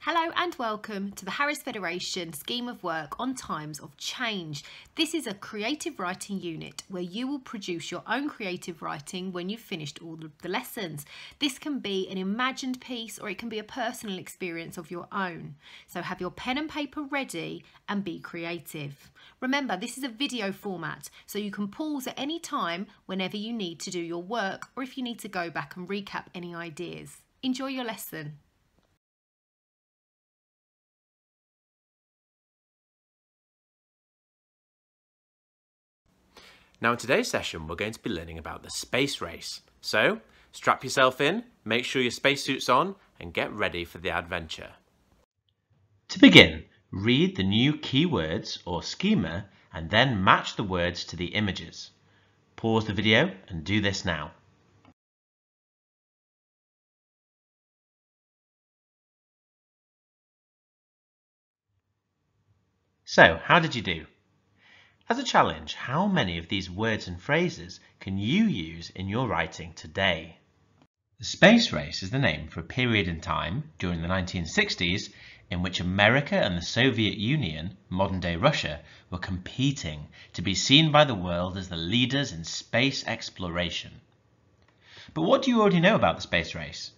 Hello and welcome to the Harris Federation Scheme of Work on Times of Change. This is a creative writing unit where you will produce your own creative writing when you've finished all of the lessons. This can be an imagined piece or it can be a personal experience of your own. So have your pen and paper ready and be creative. Remember, this is a video format, so you can pause at any time whenever you need to do your work or if you need to go back and recap any ideas. Enjoy your lesson. Now in today's session we're going to be learning about the space race. So strap yourself in, make sure your spacesuit's on and get ready for the adventure. To begin, read the new keywords or schema and then match the words to the images. Pause the video and do this now. So, how did you do? As a challenge, how many of these words and phrases can you use in your writing today? The space race is the name for a period in time during the 1960s in which America and the Soviet Union, modern-day Russia, were competing to be seen by the world as the leaders in space exploration. But what do you already know about the space race?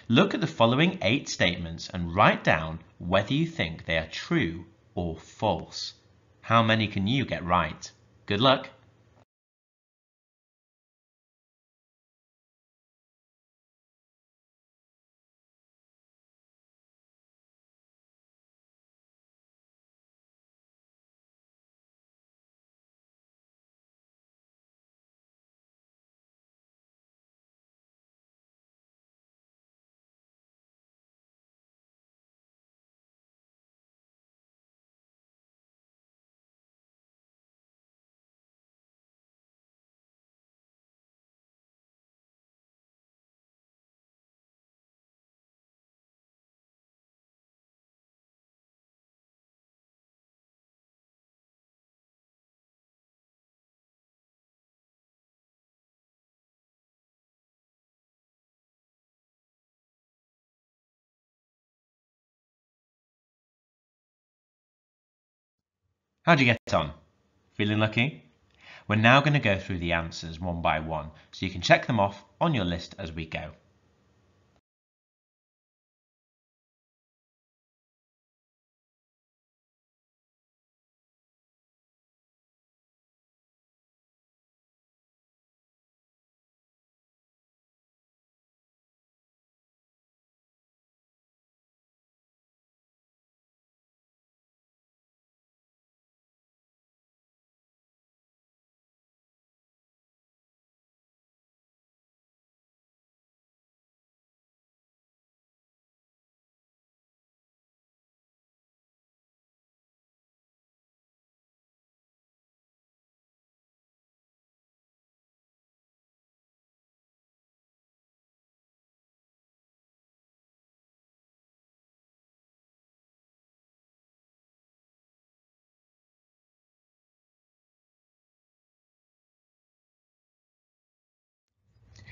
Look at the following 8 statements and write down whether you think they are true or false. How many can you get right? Good luck! How'd you get on? Feeling lucky? We're now going to go through the answers one by one so you can check them off on your list as we go.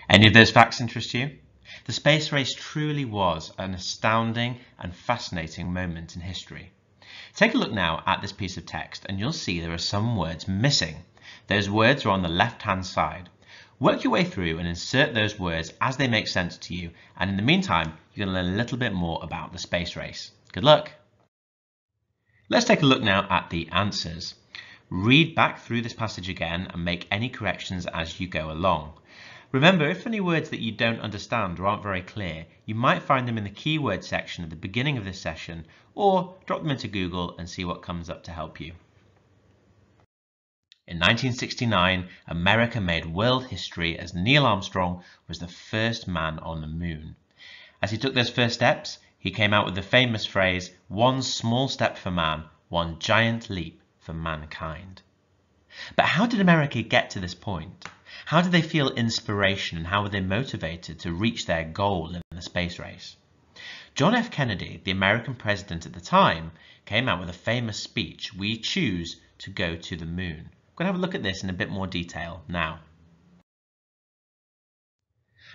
Any of those facts interest you? The space race truly was an astounding and fascinating moment in history. Take a look now at this piece of text and you'll see there are some words missing. Those words are on the left-hand side. Work your way through and insert those words as they make sense to you, and in the meantime you're going to learn a little bit more about the space race. Good luck! Let's take a look now at the answers. Read back through this passage again and make any corrections as you go along. Remember, if any words that you don't understand or aren't very clear, you might find them in the keyword section at the beginning of this session, or drop them into Google and see what comes up to help you. In 1969, America made world history as Neil Armstrong was the first man on the moon. As he took those first steps, he came out with the famous phrase, "One small step for man, one giant leap for mankind." But how did America get to this point? How did they feel inspiration and how were they motivated to reach their goal in the space race? John F. Kennedy, the American president at the time, came out with a famous speech, "We choose to go to the moon." We're going to have a look at this in a bit more detail now.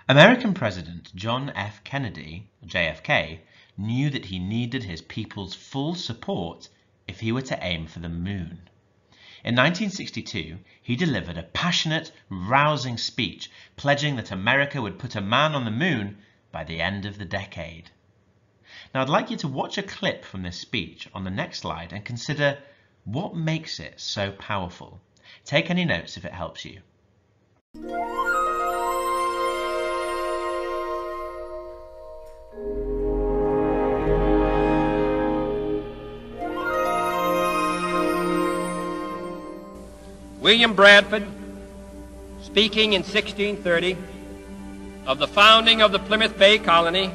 American President John F. Kennedy, JFK, knew that he needed his people's full support if he were to aim for the moon. In 1962, he delivered a passionate, rousing speech pledging that America would put a man on the moon by the end of the decade. Now, I'd like you to watch a clip from this speech on the next slide and consider what makes it so powerful. Take any notes if it helps you. William Bradford, speaking in 1630 of the founding of the Plymouth Bay Colony,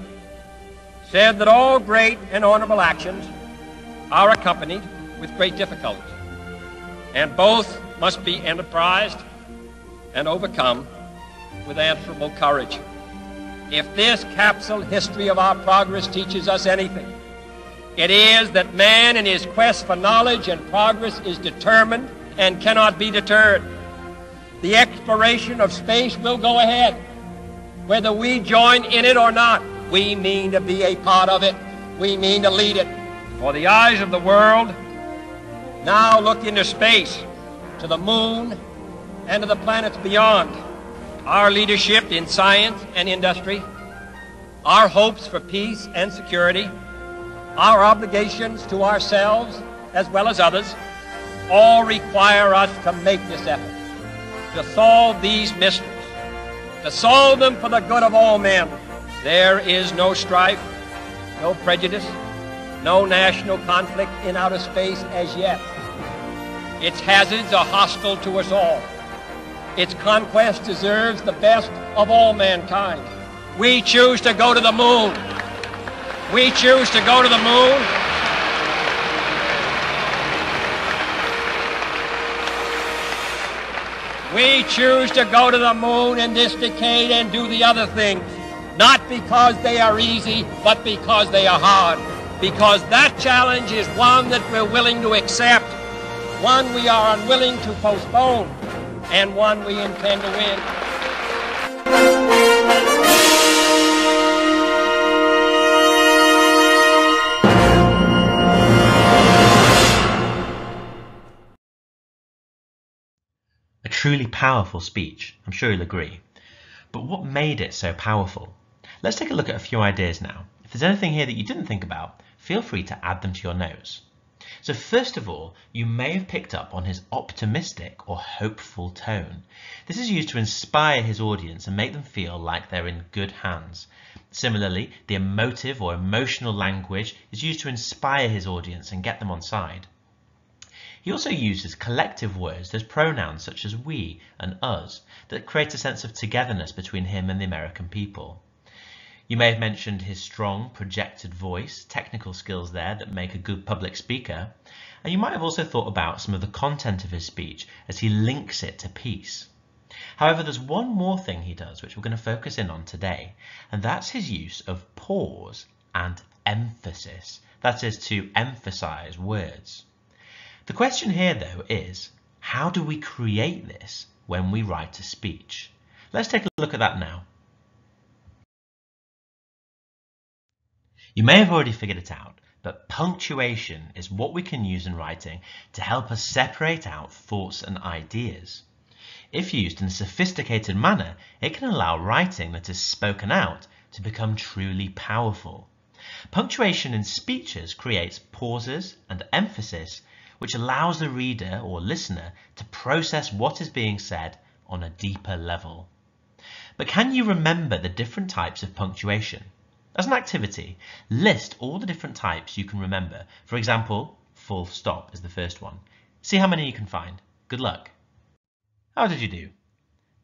said that all great and honorable actions are accompanied with great difficulties, and both must be enterprised and overcome with answerable courage. If this capsule history of our progress teaches us anything, it is that man in his quest for knowledge and progress is determined and cannot be deterred. The exploration of space will go ahead. Whether we join in it or not, we mean to be a part of it. We mean to lead it. For the eyes of the world now look into space, to the moon, and to the planets beyond. Our leadership in science and industry, our hopes for peace and security, our obligations to ourselves as well as others, all require us to make this effort, to solve these mysteries, to solve them for the good of all men. There is no strife, no prejudice, no national conflict in outer space as yet. Its hazards are hostile to us all. Its conquest deserves the best of all mankind. We choose to go to the moon. We choose to go to the moon. We choose to go to the moon in this decade and do the other things, not because they are easy, but because they are hard. Because that challenge is one that we're willing to accept, one we are unwilling to postpone, and one we intend to win. A truly powerful speech, I'm sure you'll agree. But what made it so powerful? Let's take a look at a few ideas now. If there's anything here that you didn't think about, feel free to add them to your notes. So first of all, you may have picked up on his optimistic or hopeful tone. This is used to inspire his audience and make them feel like they're in good hands. Similarly, the emotive or emotional language is used to inspire his audience and get them on side. He also uses collective words, those pronouns such as we and us, that create a sense of togetherness between him and the American people. You may have mentioned his strong projected voice, technical skills there that make a good public speaker, and you might have also thought about some of the content of his speech as he links it to peace. However, there's one more thing he does which we're going to focus in on today, and that's his use of pause and emphasis, that is, to emphasize words. The question here, though, is how do we create this when we write a speech? Let's take a look at that now. You may have already figured it out, but punctuation is what we can use in writing to help us separate out thoughts and ideas. If used in a sophisticated manner, it can allow writing that is spoken out to become truly powerful. Punctuation in speeches creates pauses and emphasis, which allows the reader or listener to process what is being said on a deeper level. But can you remember the different types of punctuation? As an activity, list all the different types you can remember. For example, full stop is the first one. See how many you can find. Good luck. How did you do?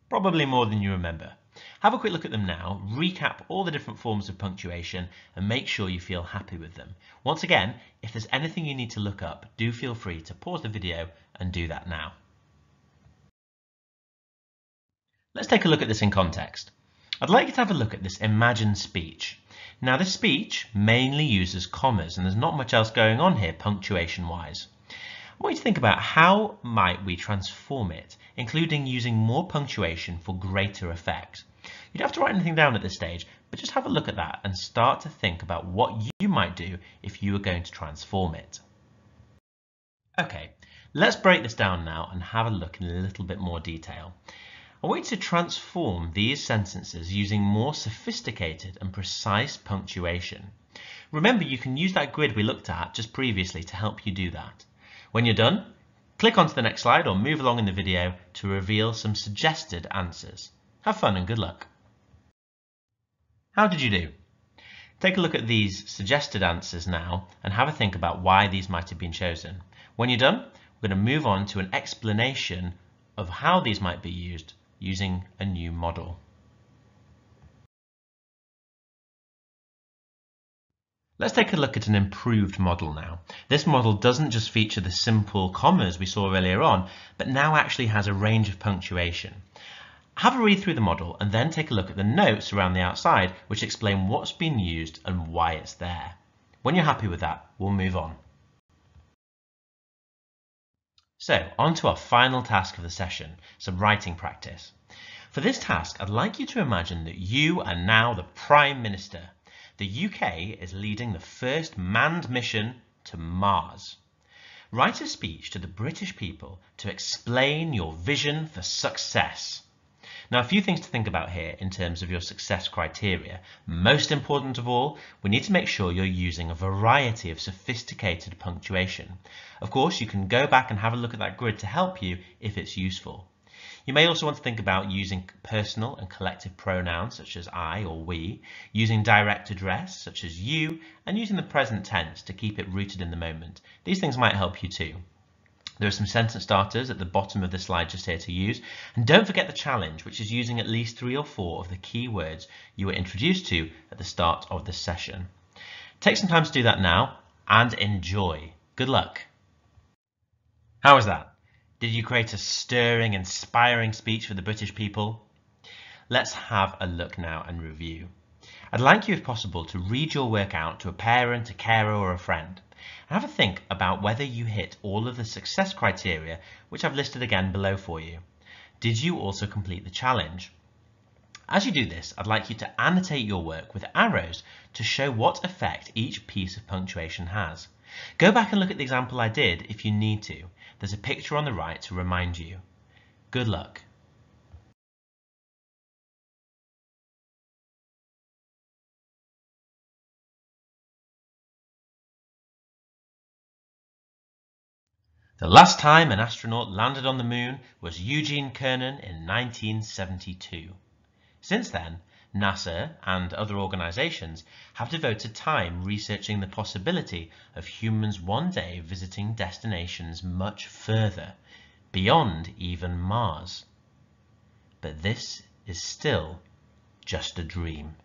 Probably more than you remember. Have a quick look at them now, recap all the different forms of punctuation and make sure you feel happy with them. Once again, if there's anything you need to look up, do feel free to pause the video and do that now. Let's take a look at this in context. I'd like you to have a look at this imagined speech. Now this speech mainly uses commas and there's not much else going on here punctuation wise. I want you to think about how might we transform it, including using more punctuation for greater effect. You don't have to write anything down at this stage, but just have a look at that and start to think about what you might do if you were going to transform it. Okay, let's break this down now and have a look in a little bit more detail. I want you to transform these sentences using more sophisticated and precise punctuation. Remember, you can use that grid we looked at just previously to help you do that. When you're done, click onto the next slide or move along in the video to reveal some suggested answers. Have fun and good luck. How did you do? Take a look at these suggested answers now and have a think about why these might have been chosen. When you're done, we're going to move on to an explanation of how these might be used using a new model. Let's take a look at an improved model now. This model doesn't just feature the simple commas we saw earlier on, but now actually has a range of punctuation. Have a read through the model and then take a look at the notes around the outside which explain what's been used and why it's there. When you're happy with that, we'll move on. So, on to our final task of the session, some writing practice. For this task, I'd like you to imagine that you are now the Prime Minister. The UK is leading the first manned mission to Mars. Write a speech to the British people to explain your vision for success. Now, a few things to think about here in terms of your success criteria. Most important of all, we need to make sure you're using a variety of sophisticated punctuation. Of course, you can go back and have a look at that grid to help you if it's useful. You may also want to think about using personal and collective pronouns such as I or we, using direct address such as you, and using the present tense to keep it rooted in the moment. These things might help you too. There are some sentence starters at the bottom of the slide just here to use. And don't forget the challenge, which is using at least 3 or 4 of the key words you were introduced to at the start of this session. Take some time to do that now and enjoy. Good luck. How was that? Did you create a stirring, inspiring speech for the British people? Let's have a look now and review. I'd like you, if possible, to read your work out to a parent, a carer or a friend. And have a think about whether you hit all of the success criteria, which I've listed again below for you. Did you also complete the challenge? As you do this, I'd like you to annotate your work with arrows to show what effect each piece of punctuation has. Go back and look at the example I did if you need to. There's a picture on the right to remind you. Good luck. The last time an astronaut landed on the moon was Eugene Cernan in 1972. Since then, NASA and other organizations have devoted time researching the possibility of humans one day visiting destinations much further, beyond even Mars. But this is still just a dream.